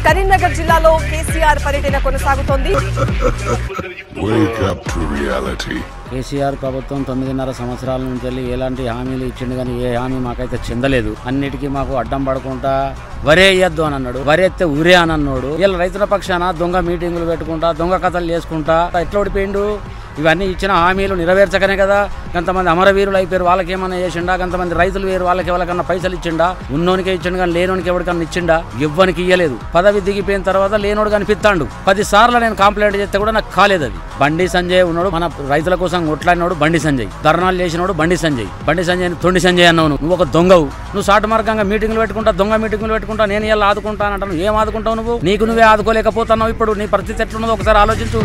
కరీంనగర్ జిల్లాలో కేసీఆర్ పర్యటన కొనసాగుతోంది. కేసీఆర్ ప్రభుత్వం 9.5 సంవత్సరాల నుంచి వెళ్ళి ఎలాంటి హామీలు ఇచ్చిండు కానీ ఏ హామీ మాకైతే చెందలేదు. అన్నిటికీ మాకు అడ్డం పడకుండా వరే వేయద్దు అని అన్నాడు. వరేస్తే ఊరే అని అన్నాడు. ఇలా రైతుల పక్షాన దొంగ మీటింగులు పెట్టుకుంటా దొంగ కథలు చేసుకుంటా ఎట్లా ఓడిపోయిండు? ఇవన్నీ ఇచ్చిన హామీలు నెరవేర్చకనే కదా కొంతమంది అమరవీరులు అయిపోయారు. వాళ్ళకేమన్నా చేసిండా? కొంతమంది రైతులు వేరు వాళ్ళకి ఎవరికన్నా పైసలు ఇచ్చిండా? ఉన్నోనికే ఇచ్చిండు కానీ లేనోనికి ఎవరికన్నా ఇచ్చిండా? ఇవ్వనికి ఇయ్యలేదు. పదవి దిగిపోయిన తర్వాత లేనోడు కనిపిస్తాడు. 10 సార్లు నేను కంప్లైంట్ చేస్తే కూడా నాకు కాలేదు. అది బండి సంజయ్ ఉన్నాడు, మన రైతుల కోసం కొట్లాడినోడు బండి సంజయ్, ధర్నాలు చేసినోడు బండి సంజయ్ తొండి సంజయ్ అన్నావు. నువ్వు ఒక దొంగవు. నువ్వు సాటు మార్గంగా మీటింగ్లు పెట్టుకుంటా దొంగ మీటింగ్లు పెట్టుకుంటా నేను ఇలా ఆదుకుంటానంటాను. ఏం ఆదుకుంటావు? నువ్వు నీకు నువ్వే ఆదుకోలేకపోతున్నావు. ఇప్పుడు నీ పరిస్థితి ఎట్లున్నదో ఒకసారి ఆలోచించు.